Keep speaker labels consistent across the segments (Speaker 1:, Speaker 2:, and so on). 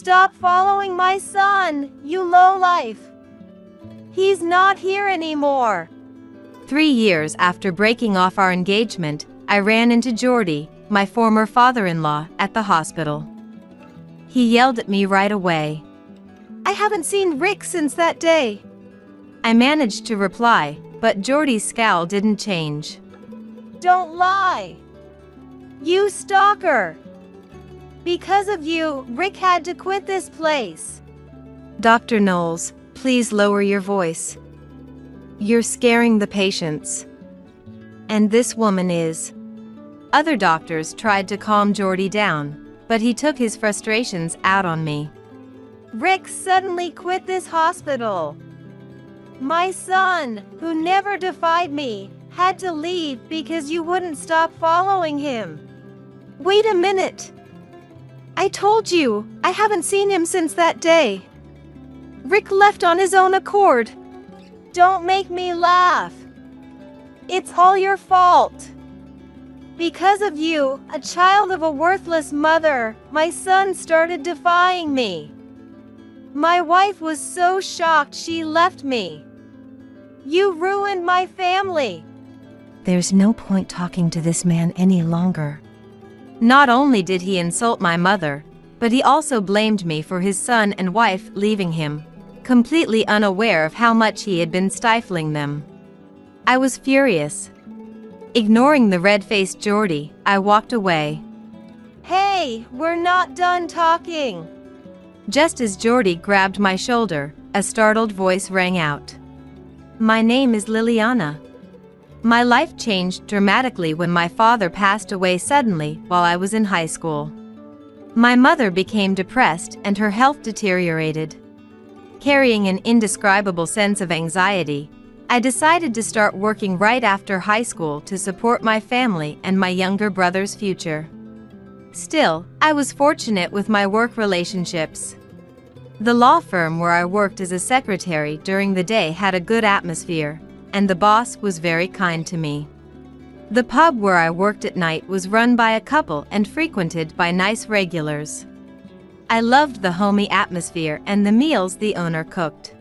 Speaker 1: stop following my son, you lowlife. He's not here anymore.
Speaker 2: 3 years after breaking off our engagement, I ran into Jordy, my former father-in-law, at the hospital. He yelled at me right away.
Speaker 1: I haven't seen Rick since that day.
Speaker 2: I managed to reply, but Jordy's scowl didn't change.
Speaker 1: Don't lie. You stalker. Because of you, Rick had to quit this place.
Speaker 2: Dr. Knowles, please lower your voice. You're scaring the patients. And this woman is. Other doctors tried to calm Jordy down, but he took his frustrations out on me.
Speaker 1: Rick suddenly quit this hospital. My son, who never defied me, had to leave because you wouldn't stop following him. Wait a minute. I told you, I haven't seen him since that day. Rick left on his own accord. Don't make me laugh. It's all your fault. Because of you, a child of a worthless mother, my son started defying me. My wife was so shocked she left me. You ruined my family.
Speaker 2: There's no point talking to this man any longer. Not only did he insult my mother, but he also blamed me for his son and wife leaving him, completely unaware of how much he had been stifling them. I was furious. Ignoring the red-faced Jordy, I walked away.
Speaker 1: Hey, we're not done talking.
Speaker 2: Just as Jordy grabbed my shoulder, a startled voice rang out. My name is Liliana. My life changed dramatically when my father passed away suddenly while I was in high school. My mother became depressed and her health deteriorated. Carrying an indescribable sense of anxiety, I decided to start working right after high school to support my family and my younger brother's future. Still, I was fortunate with my work relationships. The law firm where I worked as a secretary during the day had a good atmosphere, and the boss was very kind to me. The pub where I worked at night was run by a couple and frequented by nice regulars. I loved the homey atmosphere and the meals the owner cooked.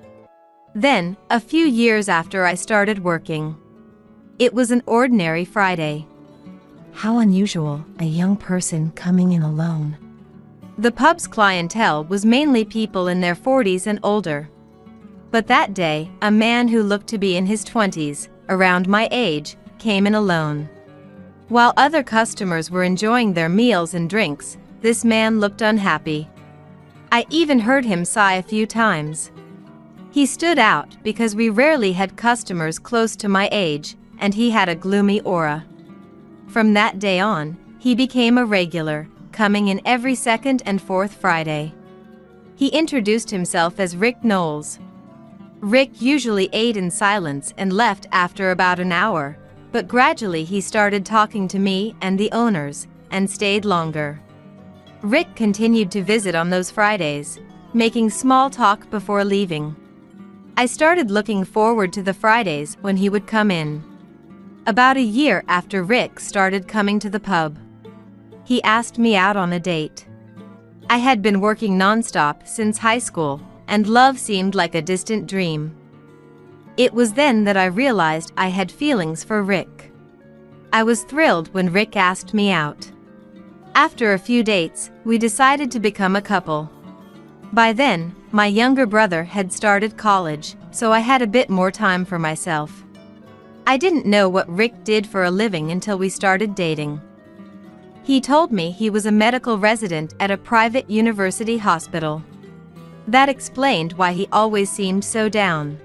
Speaker 2: Then, a few years after I started working, it was an ordinary Friday. How unusual, a young person coming in alone. The pub's clientele was mainly people in their 40s and older. But that day, a man who looked to be in his 20s, around my age, came in alone. While other customers were enjoying their meals and drinks, this man looked unhappy. I even heard him sigh a few times. He stood out because we rarely had customers close to my age, and he had a gloomy aura. From that day on, he became a regular, coming in every second and fourth Friday. He introduced himself as Rick Knowles. Rick usually ate in silence and left after about an hour, but gradually he started talking to me and the owners, and stayed longer. Rick continued to visit on those Fridays, making small talk before leaving. I started looking forward to the Fridays when he would come in. About a year after Rick started coming to the pub, he asked me out on a date. I had been working nonstop since high school, and love seemed like a distant dream. It was then that I realized I had feelings for Rick. I was thrilled when Rick asked me out. After a few dates, we decided to become a couple. By then, my younger brother had started college, so I had a bit more time for myself. I didn't know what Rick did for a living until we started dating. He told me he was a medical resident at a private university hospital. That explained why he always seemed so down.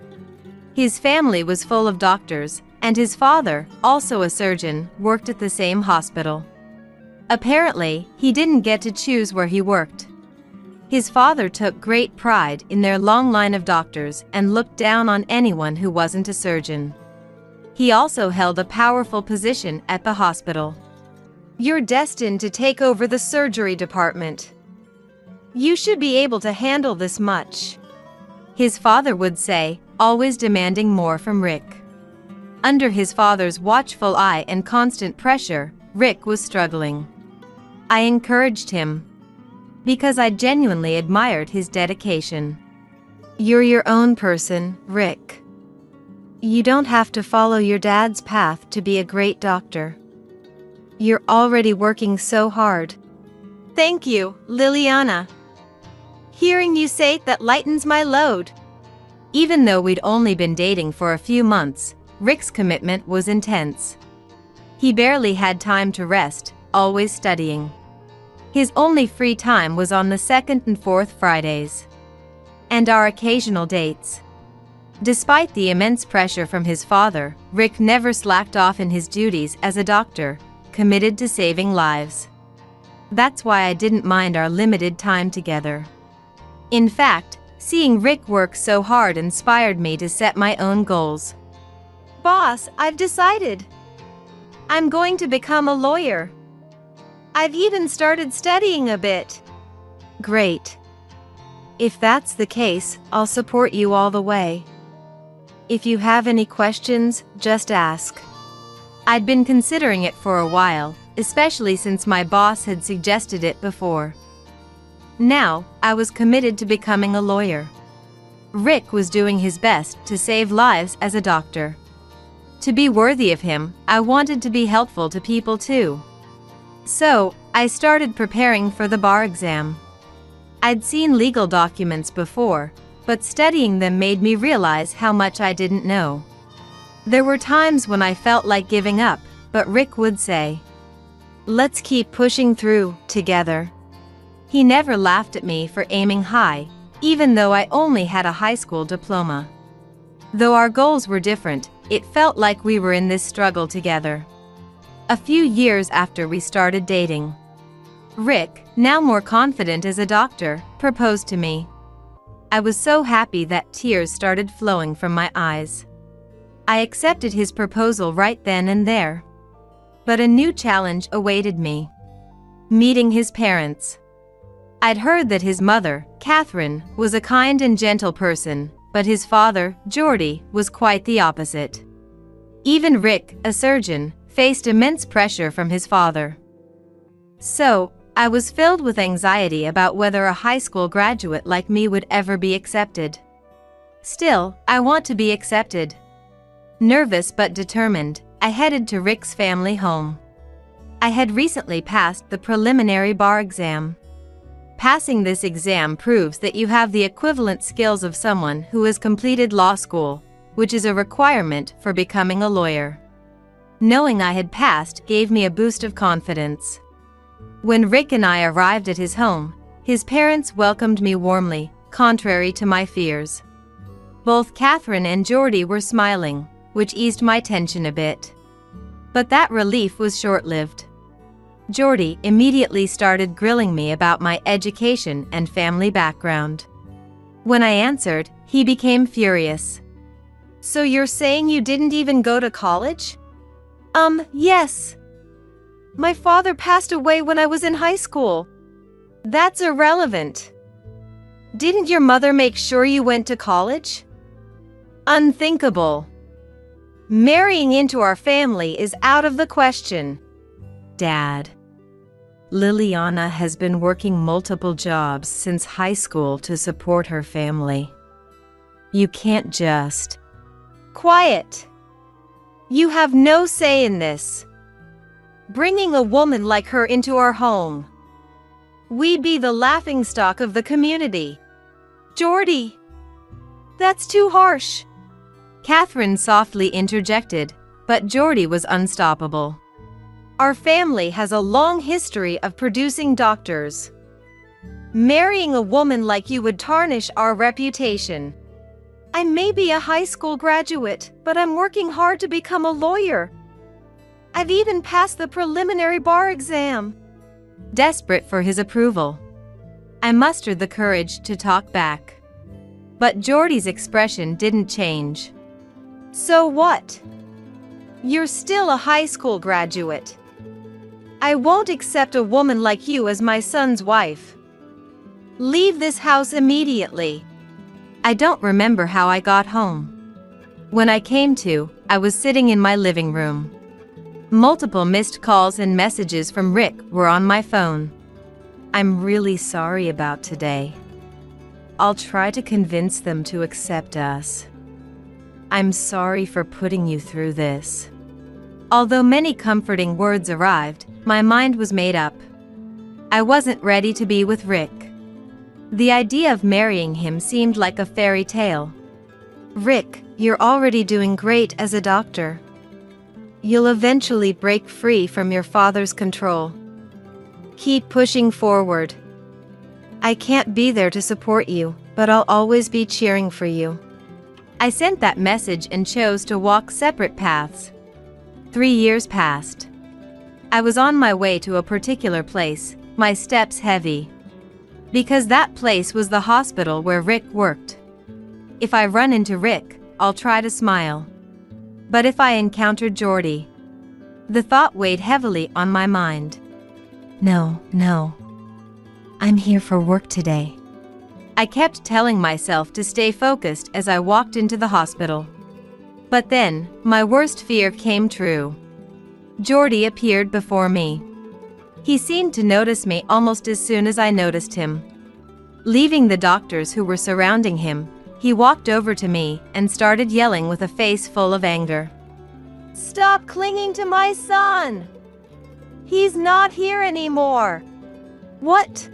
Speaker 2: His family was full of doctors, and his father, also a surgeon, worked at the same hospital. Apparently, he didn't get to choose where he worked. His father took great pride in their long line of doctors and looked down on anyone who wasn't a surgeon. He also held a powerful position at the hospital. You're destined to take over the surgery department. You should be able to handle this much, his father would say, always demanding more from Rick. Under his father's watchful eye and constant pressure, Rick was struggling. I encouraged him. because I genuinely admired his dedication. You're your own person, Rick. You don't have to follow your dad's path to be a great doctor. You're already working so hard.
Speaker 1: Thank you, Liliana. Hearing you say that lightens my load.
Speaker 2: Even though we'd only been dating for a few months, Rick's commitment was intense. He barely had time to rest, always studying. His only free time was on the second and fourth Fridays. And our occasional dates. Despite the immense pressure from his father, Rick never slacked off in his duties as a doctor, committed to saving lives. That's why I didn't mind our limited time together. In fact, seeing Rick work so hard inspired me to set my own goals.
Speaker 1: Boss, I've decided. I'm going to become a lawyer. I've even started studying a bit.
Speaker 2: Great. If that's the case, I'll support you all the way. If you have any questions, just ask. I'd been considering it for a while, especially since my boss had suggested it before. Now, I was committed to becoming a lawyer. Rick was doing his best to save lives as a doctor. To be worthy of him, I wanted to be helpful to people too. So, I started preparing for the bar exam. I'd seen legal documents before, but studying them made me realize how much I didn't know. There were times when I felt like giving up, but Rick would say, "Let's keep pushing through, together." He never laughed at me for aiming high, even though I only had a high school diploma. Though our goals were different, it felt like we were in this struggle together. A few years after we started dating, Rick, now more confident as a doctor, proposed to me. I was so happy that tears started flowing from my eyes. I accepted his proposal right then and there. But a new challenge awaited me. Meeting his parents. I'd heard that his mother, Catherine, was a kind and gentle person, but his father, Jordy, was quite the opposite. Even Rick, a surgeon, faced immense pressure from his father. So, I was filled with anxiety about whether a high school graduate like me would ever be accepted. Still, I want to be accepted. Nervous but determined, I headed to Rick's family home. I had recently passed the preliminary bar exam. Passing this exam proves that you have the equivalent skills of someone who has completed law school, which is a requirement for becoming a lawyer. Knowing I had passed gave me a boost of confidence. When Rick and I arrived at his home, his parents welcomed me warmly, contrary to my fears. Both Catherine and Jordy were smiling, which eased my tension a bit. But that relief was short-lived. Jordy immediately started grilling me about my education and family background. When I answered, he became furious.
Speaker 1: So you're saying you didn't even go to college? Yes. My father passed away when I was in high school. That's irrelevant. Didn't your mother make sure you went to college? Unthinkable. Marrying into our family is out of the question.
Speaker 2: Dad, Liliana has been working multiple jobs since high school to support her family. You can't just...
Speaker 1: Quiet. You have no say in this. Bringing a woman like her into our home. We'd be the laughingstock of the community. Jordy, that's too harsh.
Speaker 2: Catherine softly interjected, but Jordy was unstoppable.
Speaker 1: Our family has a long history of producing doctors. Marrying a woman like you would tarnish our reputation. I may be a high school graduate, but I'm working hard to become a lawyer. I've even passed the preliminary bar exam.
Speaker 2: Desperate for his approval, I mustered the courage to talk back. But Jordy's expression didn't change.
Speaker 1: So what? You're still a high school graduate. I won't accept a woman like you as my son's wife. Leave this house immediately.
Speaker 2: I don't remember how I got home. When I came to, I was sitting in my living room. Multiple missed calls and messages from Rick were on my phone. I'm really sorry about today. I'll try to convince them to accept us. I'm sorry for putting you through this. Although many comforting words arrived, my mind was made up. I wasn't ready to be with Rick. The idea of marrying him seemed like a fairy tale. Rick, you're already doing great as a doctor. You'll eventually break free from your father's control. Keep pushing forward. I can't be there to support you, but I'll always be cheering for you. I sent that message and chose to walk separate paths. 3 years passed. I was on my way to a particular place, my steps heavy. Because that place was the hospital where Rick worked. If I run into Rick, I'll try to smile. But if I encountered Jordy, the thought weighed heavily on my mind. No. I'm here for work today. I kept telling myself to stay focused as I walked into the hospital. But then, my worst fear came true. Jordy appeared before me. He seemed to notice me almost as soon as I noticed him. Leaving the doctors who were surrounding him, he walked over to me and started yelling with a face full of anger.
Speaker 1: Stop clinging to my son! He's not here anymore! What?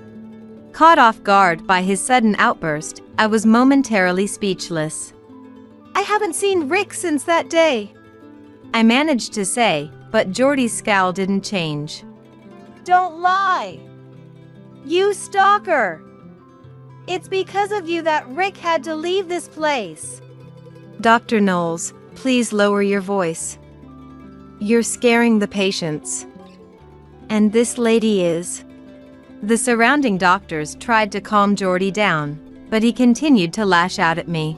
Speaker 2: Caught off guard by his sudden outburst, I was momentarily speechless.
Speaker 1: I haven't seen Rick since that day.
Speaker 2: I managed to say, but Jordy's scowl didn't change.
Speaker 1: Don't lie! You stalker! It's because of you that Rick had to leave this place.
Speaker 2: Dr. Knowles, please lower your voice. You're scaring the patients. And this lady is... The surrounding doctors tried to calm Jordy down, but he continued to lash out at me.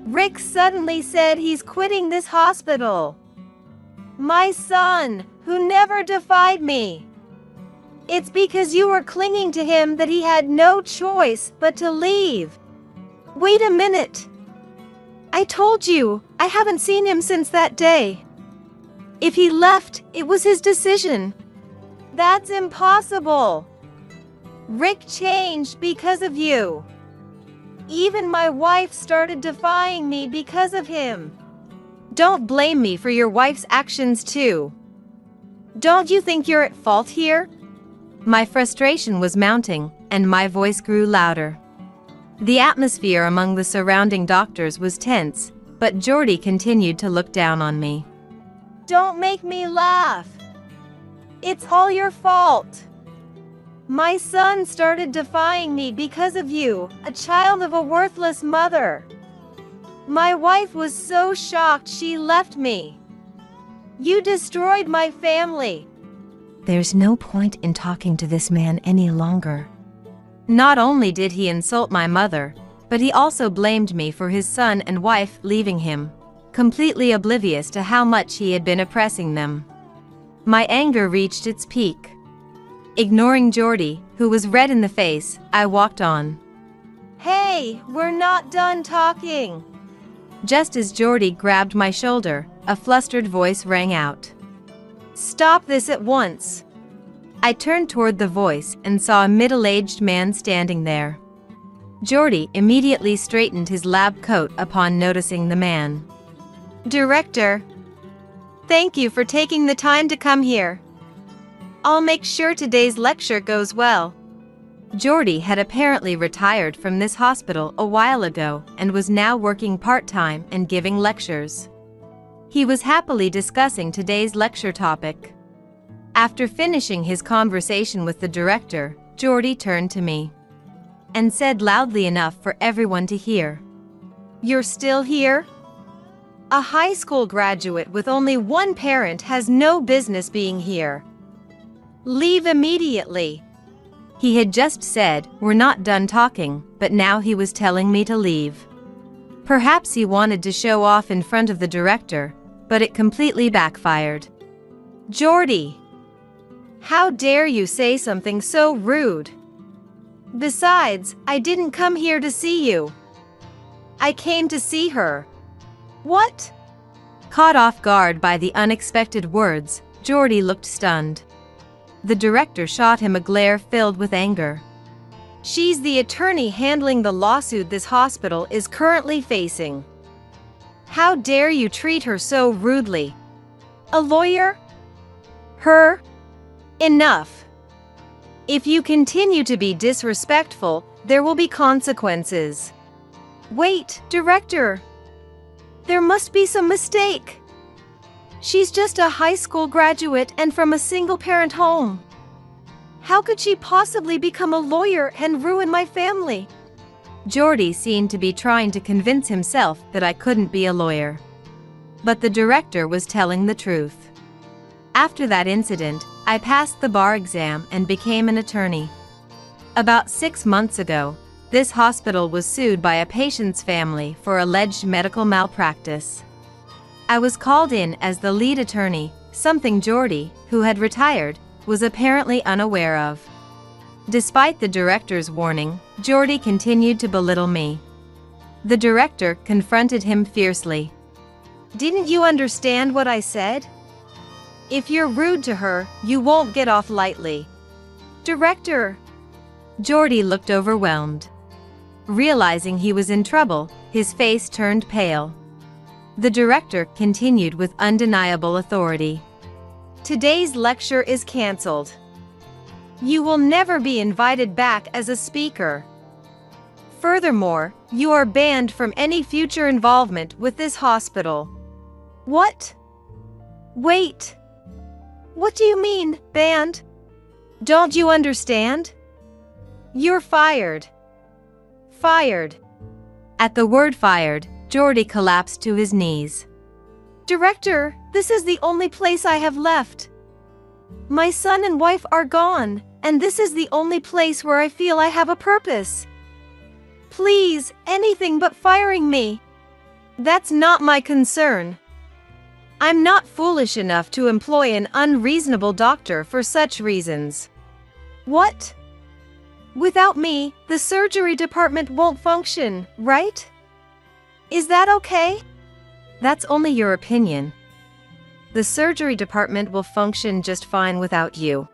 Speaker 1: Rick suddenly said he's quitting this hospital. My son, who never defied me. It's because you were clinging to him that he had no choice but to leave. Wait a minute. I told you, I haven't seen him since that day. If he left, it was his decision. That's impossible. Rick changed because of you. Even my wife started defying me because of him.
Speaker 2: Don't blame me for your wife's actions too. Don't you think you're at fault here? My frustration was mounting, and my voice grew louder. The atmosphere among the surrounding doctors was tense, but Jordy continued to look down on me.
Speaker 1: Don't make me laugh. It's all your fault. My son started defying me because of you, a child of a worthless mother. My wife was so shocked she left me. You destroyed my family.
Speaker 2: There's no point in talking to this man any longer. Not only did he insult my mother, but he also blamed me for his son and wife leaving him, completely oblivious to how much he had been oppressing them. My anger reached its peak. Ignoring Jordy, who was red in the face, I walked on.
Speaker 1: Hey, we're not done talking.
Speaker 2: Just as Jordy grabbed my shoulder, a flustered voice rang out.
Speaker 1: Stop this at once.
Speaker 2: I turned toward the voice and saw a middle-aged man standing there. Jordy immediately straightened his lab coat upon noticing the man.
Speaker 1: Director, thank you for taking the time to come here. I'll make sure today's lecture goes well.
Speaker 2: Jordy had apparently retired from this hospital a while ago and was now working part-time and giving lectures. He was happily discussing today's lecture topic. After finishing his conversation with the director, Jordy turned to me and said loudly enough for everyone to hear.
Speaker 1: You're still here? A high school graduate with only one parent has no business being here. Leave immediately.
Speaker 2: He had just said, we're not done talking, but now he was telling me to leave. Perhaps he wanted to show off in front of the director, but it completely backfired.
Speaker 1: Jordy, how dare you say something so rude? Besides, I didn't come here to see you. I came to see her. What?
Speaker 2: Caught off guard by the unexpected words, Jordy looked stunned. The director shot him a glare filled with anger.
Speaker 1: She's the attorney handling the lawsuit this hospital is currently facing. How dare you treat her so rudely? A lawyer? Her? Enough. If you continue to be disrespectful, there will be consequences. Wait, director. There must be some mistake. She's just a high school graduate and from a single-parent home. How could she possibly become a lawyer and ruin my family?
Speaker 2: Jordy seemed to be trying to convince himself that I couldn't be a lawyer. But the director was telling the truth. After that incident, I passed the bar exam and became an attorney. About 6 months ago, this hospital was sued by a patient's family for alleged medical malpractice. I was called in as the lead attorney, something Jordy, who had retired, was apparently unaware of. Despite the director's warning, Jordy continued to belittle me. The director confronted him fiercely.
Speaker 1: Didn't you understand what I said? If you're rude to her, you won't get off lightly. Director!
Speaker 2: Jordy looked overwhelmed. Realizing he was in trouble, his face turned pale. The director continued with undeniable authority.
Speaker 1: Today's lecture is cancelled. You will never be invited back as a speaker. Furthermore, you are banned from any future involvement with this hospital. What? Wait. What do you mean, banned? Don't you understand? You're fired. Fired.
Speaker 2: At the word fired, Jordy collapsed to his knees.
Speaker 1: Director, this is the only place I have left. My son and wife are gone, and this is the only place where I feel I have a purpose. Please, anything but firing me. That's not my concern. I'm not foolish enough to employ an unreasonable doctor for such reasons. What? Without me, the surgery department won't function, right? Is that okay?
Speaker 2: That's only your opinion.
Speaker 1: The surgery department will function just fine without you.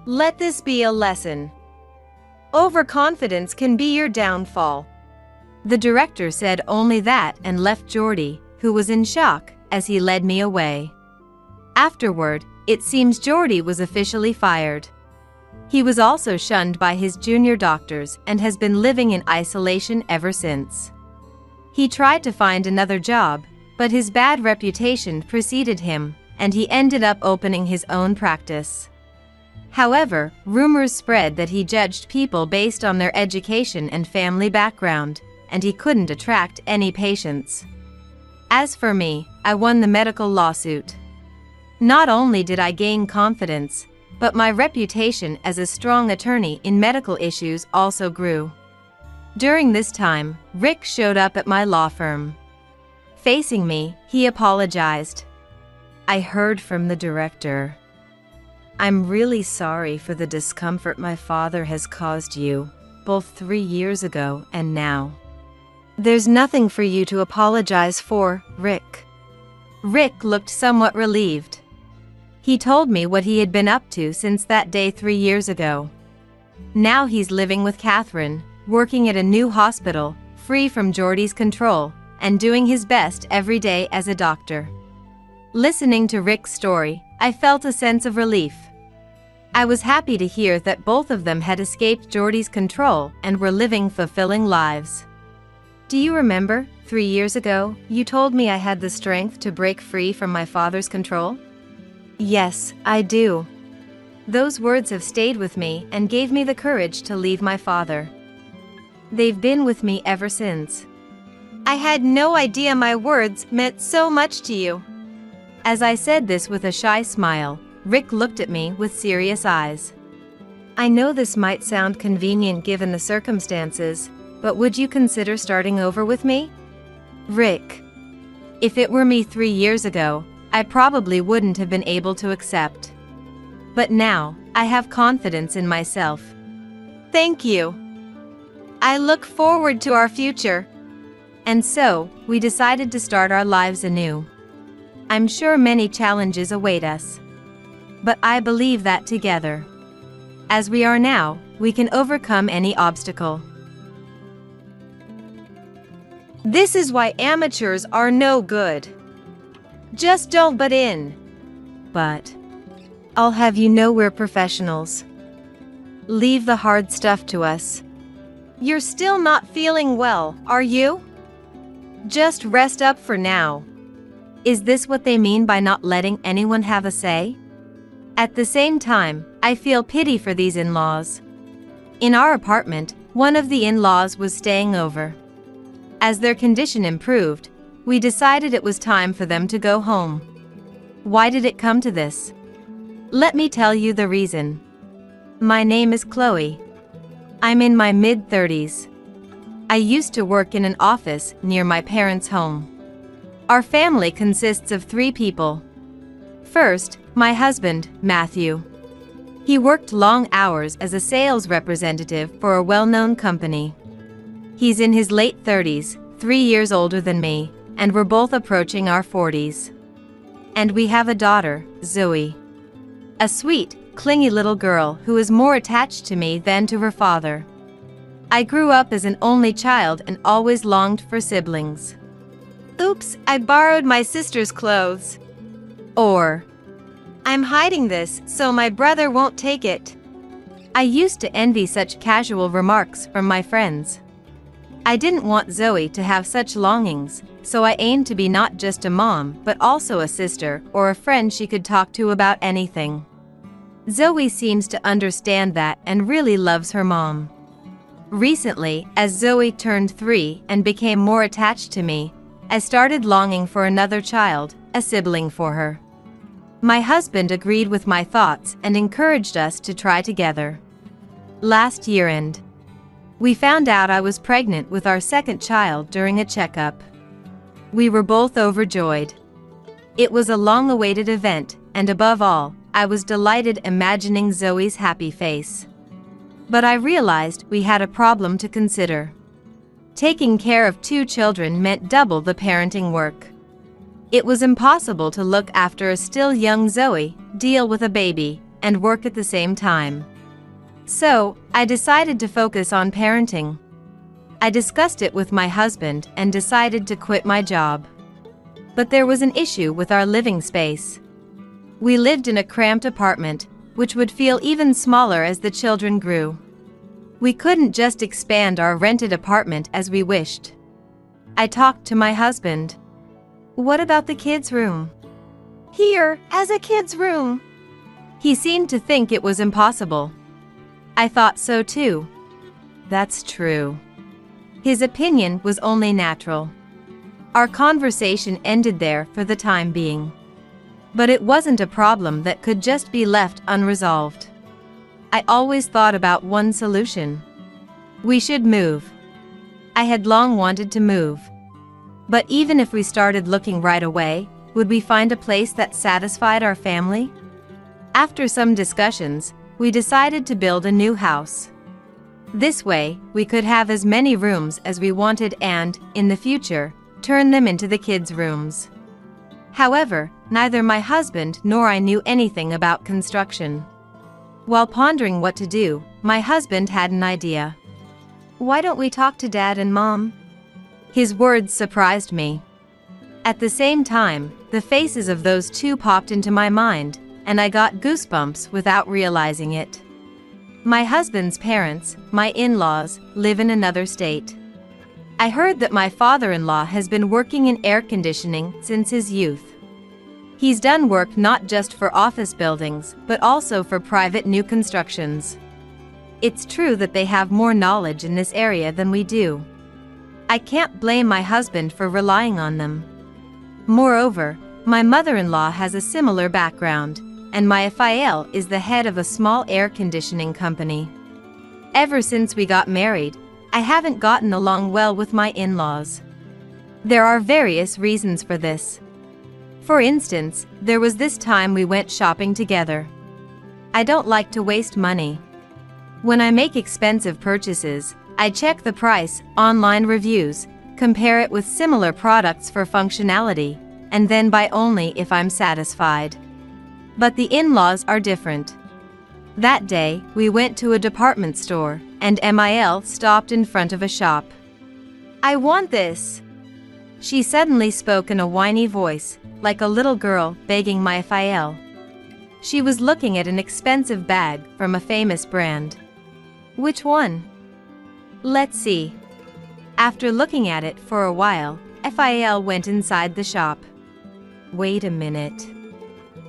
Speaker 1: Let this be a lesson. Overconfidence can be your downfall.
Speaker 2: The director said only that and left Jordy, who was in shock, as he led me away. Afterward, it seems Jordy was officially fired. He was also shunned by his junior doctors and has been living in isolation ever since. He tried to find another job, but his bad reputation preceded him, and he ended up opening his own practice. However, rumors spread that he judged people based on their education and family background, and he couldn't attract any patients. As for me, I won the medical lawsuit. Not only did I gain confidence, but my reputation as a strong attorney in medical issues also grew. During this time, Rick showed up at my law firm. Facing me, he apologized. I heard from the director. I'm really sorry for the discomfort my father has caused you, both 3 years ago and now. There's nothing for you to apologize for, Rick. Rick looked somewhat relieved. He told me what he had been up to since that day 3 years ago. Now he's living with Catherine, working at a new hospital, free from Jordy's control, and doing his best every day as a doctor. Listening to Rick's story, I felt a sense of relief. I was happy to hear that both of them had escaped Jordy's control and were living fulfilling lives. Do you remember, 3 years ago, you told me I had the strength to break free from my father's control? Yes, I do. Those words have stayed with me and gave me the courage to leave my father. They've been with me ever since. I had no idea my words meant so much to you. As I said this with a shy smile, Rick looked at me with serious eyes. I know this might sound convenient given the circumstances, but would you consider starting over with me? Rick. If it were me 3 years ago, I probably wouldn't have been able to accept. But now, I have confidence in myself. Thank you. I look forward to our future. And so, we decided to start our lives anew. I'm sure many challenges await us. But I believe that together, as we are now, we can overcome any obstacle.
Speaker 1: This is why amateurs are no good. Just don't butt in.
Speaker 2: But I'll have you know we're professionals. Leave the hard stuff to us.
Speaker 1: You're still not feeling well, are you? Just rest up for now.
Speaker 2: Is this what they mean by not letting anyone have a say? At the same time, I feel pity for these in-laws. In our apartment, one of the in-laws was staying over. As their condition improved, we decided it was time for them to go home. Why did it come to this? Let me tell you the reason. My name is Chloe. I'm in my mid-30s. I used to work in an office near my parents' home. Our family consists of 3 people. First, my husband, Matthew. He worked long hours as a sales representative for a well-known company. He's in his late 30s, 3 years older than me, and we're both approaching our 40s. And we have a daughter, Zoe. A sweet, clingy little girl who is more attached to me than to her father. I grew up as an only child and always longed for siblings.
Speaker 1: Oops, I borrowed my sister's clothes.
Speaker 2: Or,
Speaker 1: I'm hiding this so my brother won't take it.
Speaker 2: I used to envy such casual remarks from my friends. I didn't want Zoe to have such longings, so I aimed to be not just a mom but also a sister or a friend she could talk to about anything. Zoe seems to understand that and really loves her mom. Recently, as Zoe turned 3 and became more attached to me, I started longing for another child, a sibling for her. My husband agreed with my thoughts and encouraged us to try together. Last year-end, we found out I was pregnant with our second child during a checkup. We were both overjoyed. It was a long-awaited event, and above all, I was delighted imagining Zoe's happy face. But I realized we had a problem to consider. Taking care of 2 children meant double the parenting work. It was impossible to look after a still young Zoe, deal with a baby, and work at the same time. So, I decided to focus on parenting. I discussed it with my husband and decided to quit my job. But there was an issue with our living space. We lived in a cramped apartment, which would feel even smaller as the children grew. We couldn't just expand our rented apartment as we wished. I talked to my husband. What about the kids' room?
Speaker 1: Here, as a kid's room.
Speaker 2: He seemed to think it was impossible. I thought so too. That's true. His opinion was only natural. Our conversation ended there for the time being. But it wasn't a problem that could just be left unresolved. I always thought about one solution. We should move. I had long wanted to move. But even if we started looking right away, would we find a place that satisfied our family? After some discussions, we decided to build a new house. This way, we could have as many rooms as we wanted and, in the future, turn them into the kids' rooms. However, neither my husband nor I knew anything about construction. While pondering what to do, my husband had an idea.
Speaker 1: Why don't we talk to Dad and Mom?
Speaker 2: His words surprised me. At the same time, the faces of those 2 popped into my mind, and I got goosebumps without realizing it. My husband's parents, my in-laws, live in another state. I heard that my father-in-law has been working in air conditioning since his youth. He's done work not just for office buildings, but also for private new constructions. It's true that they have more knowledge in this area than we do. I can't blame my husband for relying on them. Moreover, my mother-in-law has a similar background, and my FIL is the head of a small air conditioning company. Ever since we got married, I haven't gotten along well with my in-laws. There are various reasons for this. For instance, there was this time we went shopping together. I don't like to waste money. When I make expensive purchases, I check the price, online reviews, compare it with similar products for functionality, and then buy only if I'm satisfied. But the in-laws are different. That day, we went to a department store, and Mil stopped in front of a shop.
Speaker 1: I want this.
Speaker 2: She suddenly spoke in a whiny voice, like a little girl begging my Fiel. She was looking at an expensive bag from a famous brand.
Speaker 1: Which one?
Speaker 2: Let's see. After looking at it for a while, Fiel went inside the shop. Wait a minute.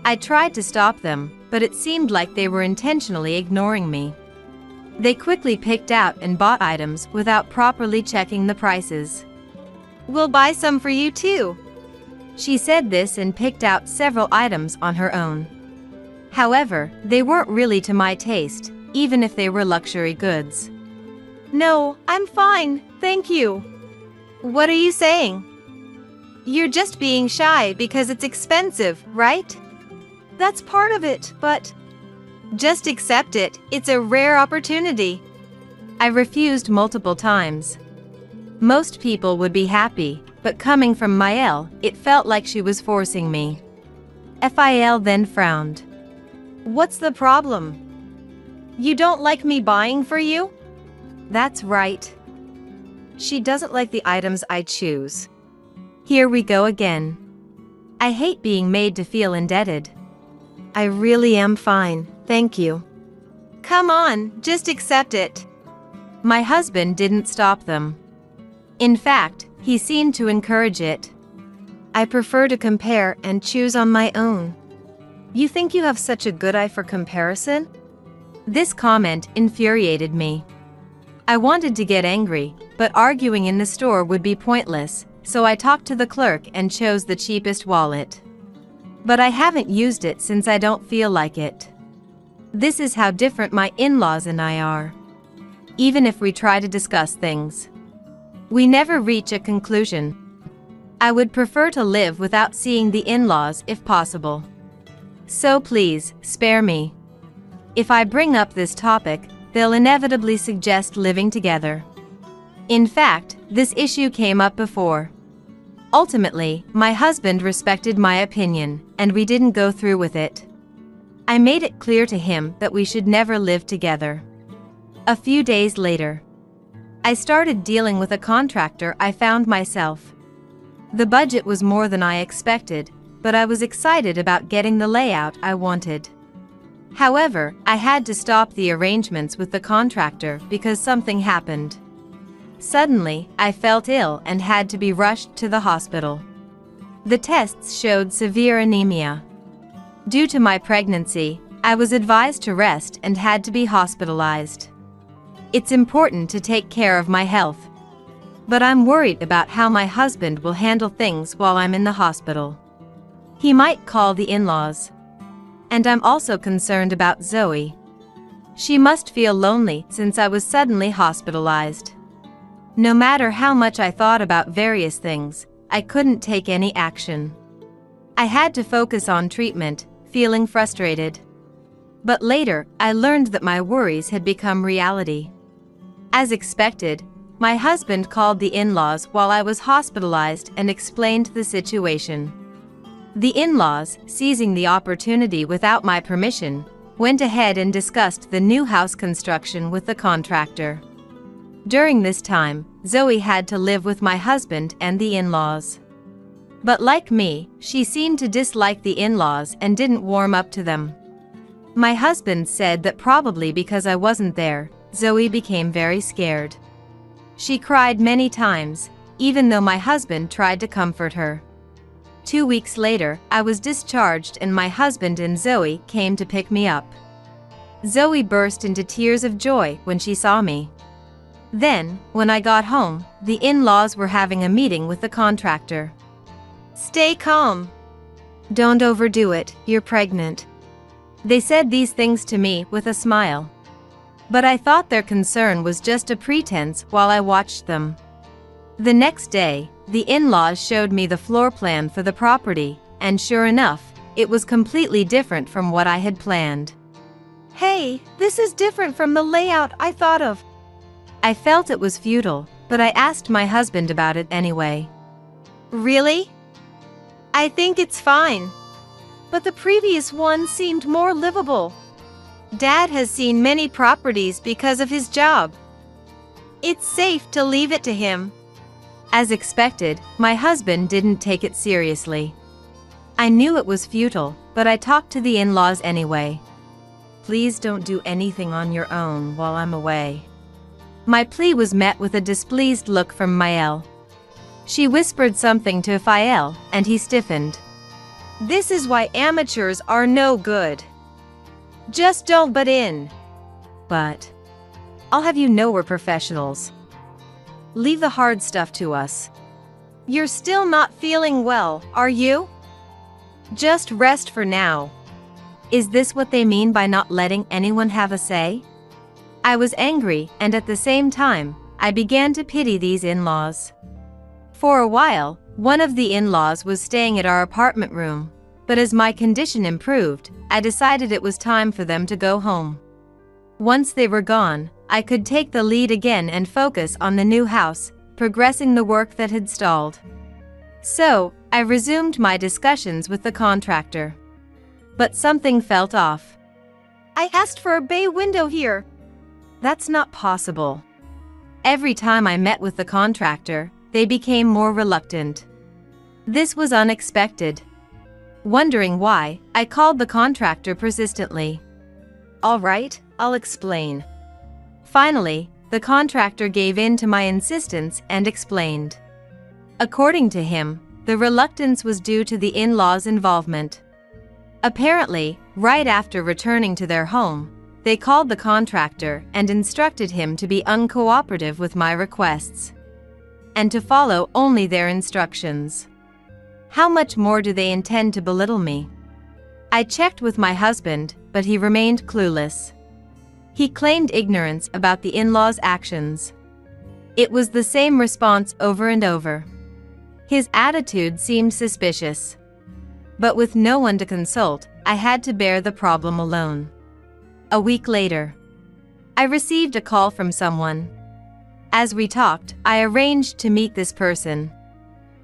Speaker 2: I tried to stop them, but it seemed like they were intentionally ignoring me. They quickly picked out and bought items without properly checking the prices.
Speaker 1: We'll buy some for you too.
Speaker 2: She said this and picked out several items on her own. However, they weren't really to my taste, even if they were luxury goods.
Speaker 1: No, I'm fine, thank you. What are you saying? You're just being shy because it's expensive, right? That's part of it, but just accept it, it's a rare opportunity.
Speaker 2: I refused multiple times. Most people would be happy, but coming from Mael, it felt like she was forcing me. Fiel then frowned.
Speaker 1: What's the problem? You don't like me buying for you?
Speaker 2: That's right. She doesn't like the items I choose. Here we go again. I hate being made to feel indebted.
Speaker 1: I really am fine, thank you. Come on, just accept it.
Speaker 2: My husband didn't stop them. In fact, he seemed to encourage it.
Speaker 1: I prefer to compare and choose on my own. You think you have such a good eye for comparison?
Speaker 2: This comment infuriated me. I wanted to get angry, but arguing in the store would be pointless, so I talked to the clerk and chose the cheapest wallet. But I haven't used it since I don't feel like it. This is how different my in-laws and I are. Even if we try to discuss things, we never reach a conclusion. I would prefer to live without seeing the in-laws if possible. So please, spare me. If I bring up this topic, they'll inevitably suggest living together. In fact, this issue came up before. Ultimately, my husband respected my opinion, and we didn't go through with it. I made it clear to him that we should never live together. A few days later, I started dealing with a contractor I found myself. The budget was more than I expected, but I was excited about getting the layout I wanted. However, I had to stop the arrangements with the contractor because something happened. Suddenly, I felt ill and had to be rushed to the hospital. The tests showed severe anemia. Due to my pregnancy, I was advised to rest and had to be hospitalized. It's important to take care of my health. But I'm worried about how my husband will handle things while I'm in the hospital. He might call the in-laws. And I'm also concerned about Zoe. She must feel lonely since I was suddenly hospitalized. No matter how much I thought about various things, I couldn't take any action. I had to focus on treatment, feeling frustrated. But later, I learned that my worries had become reality. As expected, my husband called the in-laws while I was hospitalized and explained the situation. The in-laws, seizing the opportunity without my permission, went ahead and discussed the new house construction with the contractor. During this time, Zoe had to live with my husband and the in-laws. But like me, she seemed to dislike the in-laws and didn't warm up to them. My husband said that probably because I wasn't there, Zoe became very scared. She cried many times, even though my husband tried to comfort her. 2 weeks later, I was discharged and my husband and Zoe came to pick me up. Zoe burst into tears of joy when she saw me. Then, when I got home, the in-laws were having a meeting with the contractor.
Speaker 1: Stay calm. Don't overdo it, you're pregnant.
Speaker 2: They said these things to me with a smile. But I thought their concern was just a pretense while I watched them. The next day, the in-laws showed me the floor plan for the property, and sure enough, it was completely different from what I had planned.
Speaker 1: Hey, this is different from the layout I thought of.
Speaker 2: I felt it was futile, but I asked my husband about it anyway.
Speaker 1: Really? I think it's fine. but the previous one seemed more livable.
Speaker 2: Dad has seen many properties because of his job. It's safe to leave it to him. As expected, my husband didn't take it seriously. I knew it was futile, but I talked to the in-laws anyway. Please don't do anything on your own while I'm away. My plea was met with a displeased look from Maëlle. She whispered something to Fael, and he stiffened.
Speaker 1: This is why amateurs are no good. Just don't butt in.
Speaker 2: But I'll have you know we're professionals. Leave the hard stuff to us.
Speaker 1: You're still not feeling well, are you? Just rest for now.
Speaker 2: Is this what they mean by not letting anyone have a say? I was angry, and at the same time, I began to pity these in-laws. For a while, one of the in-laws was staying at our apartment room, but as my condition improved, I decided it was time for them to go home. Once they were gone, I could take the lead again and focus on the new house, progressing the work that had stalled. So, I resumed my discussions with the contractor. But something felt off.
Speaker 1: I asked for a bay window here.
Speaker 2: That's not possible. Every time I met with the contractor, they became more reluctant. This was unexpected. Wondering why, I called the contractor persistently.
Speaker 1: All right, I'll explain.
Speaker 2: Finally, the contractor gave in to my insistence and explained. According to him, the reluctance was due to the in-laws' involvement. Apparently, right after returning to their home, they called the contractor and instructed him to be uncooperative with my requests, and to follow only their instructions. How much more do they intend to belittle me? I checked with my husband, but he remained clueless. He claimed ignorance about the in-laws' actions. It was the same response over and over. His attitude seemed suspicious. But with no one to consult, I had to bear the problem alone. A week later, I received a call from someone. As we talked, I arranged to meet this person.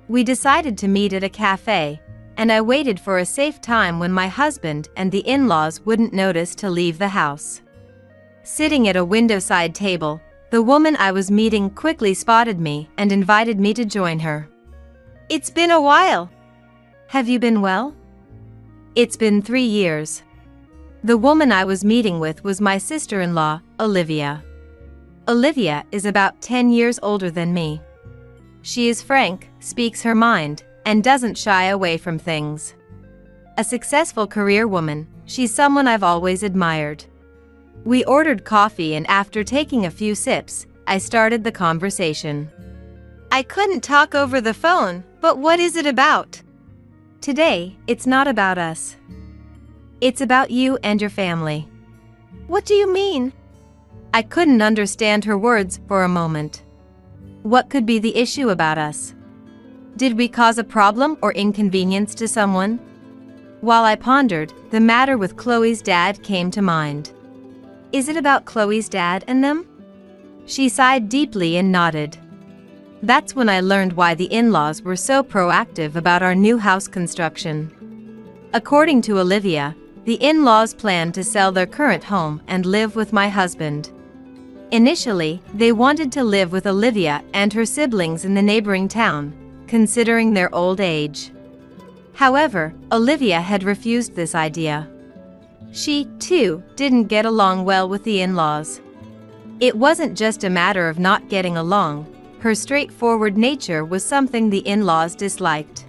Speaker 2: We decided to meet at a cafe, and I waited for a safe time when my husband and the in-laws wouldn't notice to leave the house. Sitting at a windowside table, the woman I was meeting quickly spotted me and invited me to join her.
Speaker 1: It's been a while.
Speaker 2: Have you been well? It's been 3 years. The woman I was meeting with was my sister-in-law, Olivia. Olivia is about 10 years older than me. She is frank, speaks her mind, and doesn't shy away from things. A successful career woman, she's someone I've always admired. We ordered coffee, and after taking a few sips, I started the conversation.
Speaker 1: I couldn't talk over the phone, but what is it about?
Speaker 2: Today, it's not about us. It's about you and your family.
Speaker 1: What do you mean?
Speaker 2: I couldn't understand her words for a moment. What could be the issue about us? Did we cause a problem or inconvenience to someone? While I pondered, the matter with Chloe's dad came to mind. Is it about Chloe's dad and them? She sighed deeply and nodded. That's when I learned why the in-laws were so proactive about our new house construction. According to Olivia, the in-laws planned to sell their current home and live with my husband. Initially, they wanted to live with Olivia and her siblings in the neighboring town, considering their old age. However, Olivia had refused this idea. She, too, didn't get along well with the in-laws. It wasn't just a matter of not getting along. Her straightforward nature was something the in-laws disliked.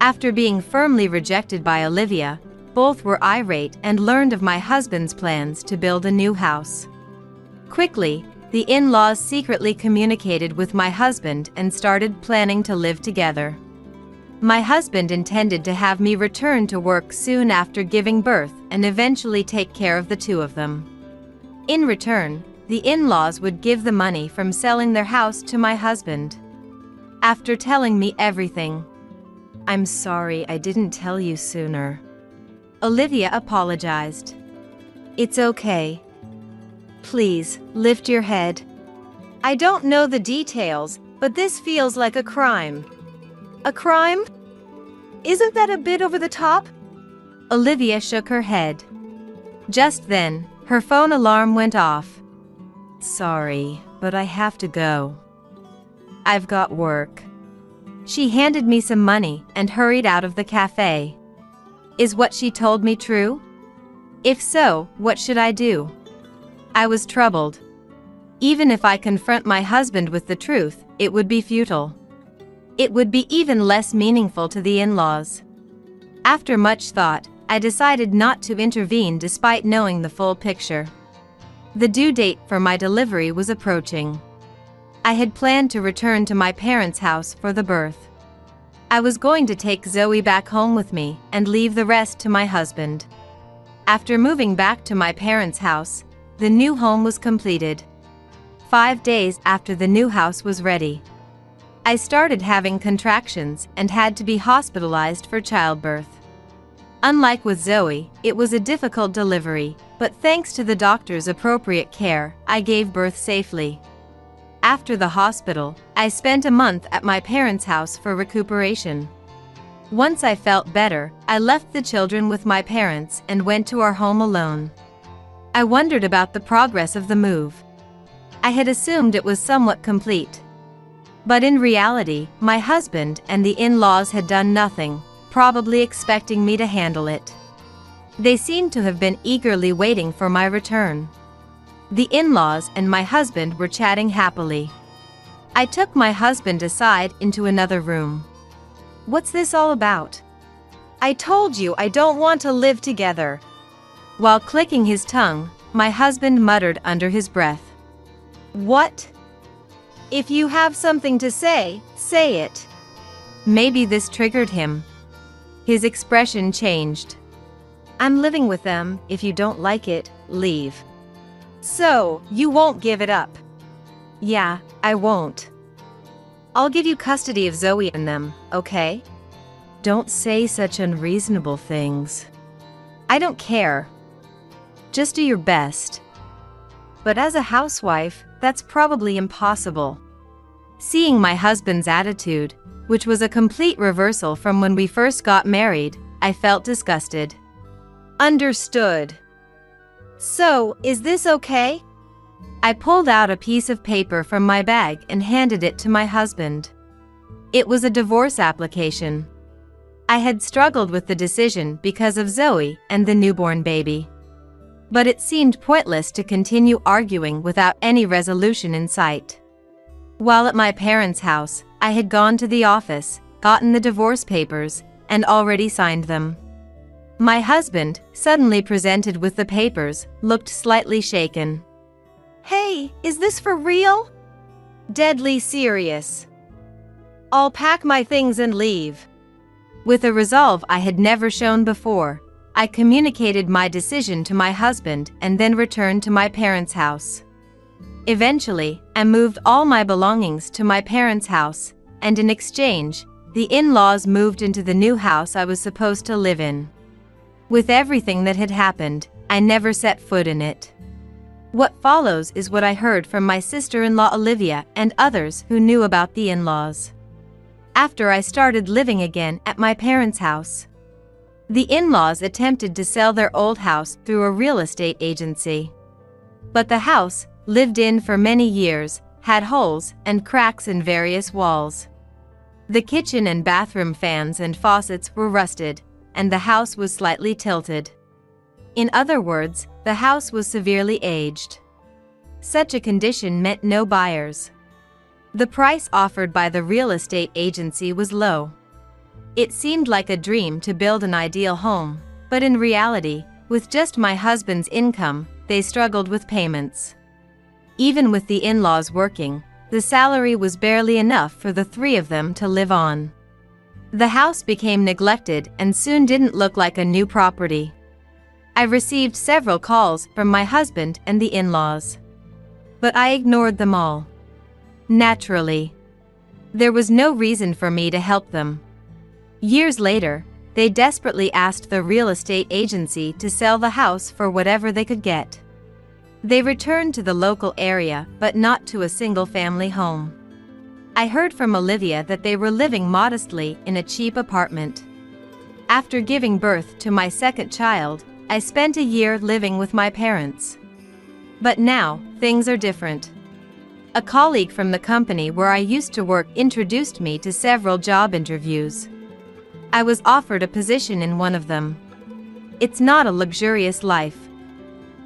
Speaker 2: After being firmly rejected by Olivia, both were irate and learned of my husband's plans to build a new house. Quickly, the in-laws secretly communicated with my husband and started planning to live together. My husband intended to have me return to work soon after giving birth and eventually take care of the two of them. In return, the in-laws would give the money from selling their house to my husband. After telling me everything, "I'm sorry I didn't tell you sooner," Olivia apologized. "It's okay. Please, lift your head."
Speaker 1: I don't know the details, but this feels like a crime. A crime? Isn't that a bit over the top?
Speaker 2: Olivia shook her head. Just then, her phone alarm went off. Sorry, but I have to go. I've got work. She handed me some money and hurried out of the cafe. Is what she told me true? If so, what should I do? I was troubled. Even if I confront my husband with the truth, it would be futile. It would be even less meaningful to the in-laws. After much thought, I decided not to intervene despite knowing the full picture. The due date for my delivery was approaching. I had planned to return to my parents' house for the birth. I was going to take Zoe back home with me and leave the rest to my husband. After moving back to my parents' house, the new home was completed. 5 days after the new house was ready, I started having contractions and had to be hospitalized for childbirth. Unlike with Zoe, it was a difficult delivery, but thanks to the doctor's appropriate care, I gave birth safely. After the hospital, I spent a month at my parents' house for recuperation. Once I felt better, I left the children with my parents and went to our home alone. I wondered about the progress of the move. I had assumed it was somewhat complete. But in reality, my husband and the in-laws had done nothing, probably expecting me to handle it. They seemed to have been eagerly waiting for my return. The in-laws and my husband were chatting happily. I took my husband aside into another room. What's this all about? I told you I don't want to live together. While clicking his tongue, my husband muttered under his breath. What? If you have something to say, say it. Maybe this triggered him. His expression changed. I'm living with them. If you don't like it, leave. So, you won't give it up? Yeah, I won't. I'll give you custody of Zoe and them, okay? Don't say such unreasonable things. I don't care. Just do your best. But as a housewife, that's probably impossible. Seeing my husband's attitude, which was a complete reversal from when we first got married, I felt disgusted. Understood. So, is this okay? I pulled out a piece of paper from my bag and handed it to my husband. It was a divorce application. I had struggled with the decision because of Zoe and the newborn baby. But it seemed pointless to continue arguing without any resolution in sight. While at my parents' house, I had gone to the office, gotten the divorce papers, and already signed them. My husband, suddenly presented with the papers, looked slightly shaken. Hey, is this for real? Deadly serious. I'll pack my things and leave. With a resolve I had never shown before, I communicated my decision to my husband and then returned to my parents' house. Eventually, I moved all my belongings to my parents' house, and in exchange, the in-laws moved into the new house I was supposed to live in. With everything that had happened, I never set foot in it. What follows is what I heard from my sister-in-law Olivia and others who knew about the in-laws. After I started living again at my parents' house, the in-laws attempted to sell their old house through a real estate agency. But the house, lived in for many years, had holes and cracks in various walls. The kitchen and bathroom fans and faucets were rusted, and the house was slightly tilted. In other words, the house was severely aged. Such a condition meant no buyers. The price offered by the real estate agency was low. It seemed like a dream to build an ideal home, but in reality, with just my husband's income, they struggled with payments. Even with the in-laws working, the salary was barely enough for the three of them to live on. The house became neglected and soon didn't look like a new property. I received several calls from my husband and the in-laws. But I ignored them all. Naturally. There was no reason for me to help them. Years later, they desperately asked the real estate agency to sell the house for whatever they could get. They returned to the local area, but not to a single-family home. I heard from Olivia that they were living modestly in a cheap apartment. After giving birth to my second child, I spent a year living with my parents. But now, things are different. A colleague from the company where I used to work introduced me to several job interviews. I was offered a position in one of them. It's not a luxurious life.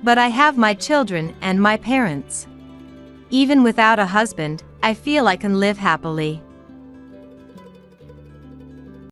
Speaker 2: But I have my children and my parents. Even without a husband, I feel I can live happily.